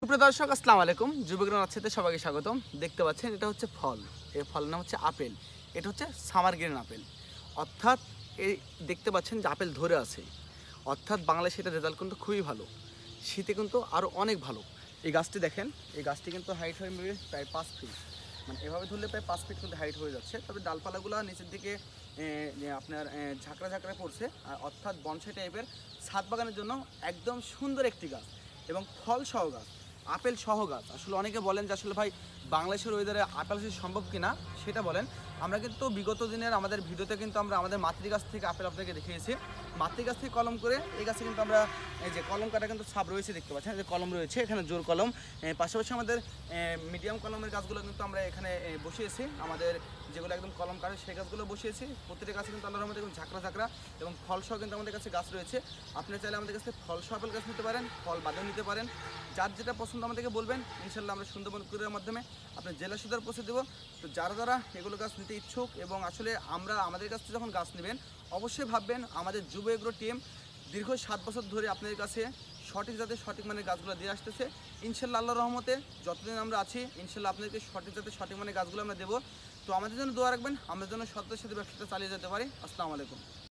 সুপ্রিয় দর্শক আসসালামু আলাইকুম। যুবগ্রাম রাজশাহীতে সবাইকে স্বাগতম। দেখতে পাচ্ছেন এটা হচ্ছে ফল। এই ফলের নাম হচ্ছে আপেল। এটা হচ্ছে সামার গ্রিন আপেল। অর্থাৎ এই দেখতে পাচ্ছেন যে আপেল ধরে আছে। অর্থাৎ বাংলাদেশে এটার রেজাল্ট কিন্তু খুবই ভালো। শীতে কিন্তু আরও অনেক ভালো। এই গাছটি দেখেন, এই গাছটি কিন্তু হাইট হয় মেবি প্রায় 5 ফিট। মানে এভাবে ধরলে প্রায় 5 ফিট কিন্তু হাইট হয়ে যাচ্ছে। তবে ডালপালাগুলো নিচের দিকে আপনার ঝাঁকড়া ঝাঁকড়া পড়ছে। অর্থাৎ বনসাই টাইপের ছাদ বাগানের জন্য একদম সুন্দর একটি গাছ এবং ফল সহ গাছ, আপেল সহ গাছ। আসলে অনেকে বলেন যে আসলে ভাই বাংলাদেশের ওয়েদারে আপেল চাষ সম্ভব কিনা সেটা বলেন। আমরা কিন্তু বিগত দিনের আমাদের ভিডিওতে কিন্তু আমরা আমাদের মাতৃগাছ থেকে আপেল আপনাকে দেখিয়েছি। মাতৃগাছ থেকে কলম করে এই গাছে কিন্তু আমরা এই যে কলম কাটা কিন্তু ছাপ রয়েছে, দেখতে পাচ্ছেন যে কলম রয়েছে এখানে, জোর কলম। পাশাপাশি আমাদের মিডিয়াম কলমের গাছগুলো কিন্তু আমরা এখানে বসিয়েছি। আমাদের যেগুলো একদম কলম কাটে সেই গাছগুলো বসিয়েছি। প্রত্যেকটা গাছে কিন্তু আল্লাহর রহমতে ঝাঁকড়া ঝাঁকড়া এবং ফল সহ কিন্তু আমাদের কাছে গাছ রয়েছে। আপনি চাইলে আমাদের কাছে ফল সহ আপেল গাছ নিতে পারেন, ফল বাদেও নিতে পারেন। যার যেটা পছন্দ আমাদেরকে বলবেন, ইনশাল্লাহ আমরা সুন্দরবন কুরিয়ারের মাধ্যমে আপনার জেলা সদর পৌঁছে দেবো। তো যারা এগুলো গাছ নিতে ইচ্ছুক এবং আসলে আমাদের কাছ থেকে যখন গাছ নেবেন অবশ্যই ভাববেন আমাদের যুব এগ্রো টিম দীর্ঘ 7 বছর ধরে আপনাদের কাছে সঠিক জাতে সঠিক মানের গাছগুলো দিয়ে আসতেছে। ইনশাল্লাহ আল্লাহর রহমতে যতদিন আমরা আছি ইনশাল্লাহ আপনাদেরকে সঠিক জাতে সঠিক মানের গাছগুলো আমরা দেবো। তো আমাদের জন্য দোয়া রাখবেন, আমাদের জন্য সত্যের সাথে ব্যবসাটা চালিয়ে যেতে পারি। আসসালামু আলাইকুম।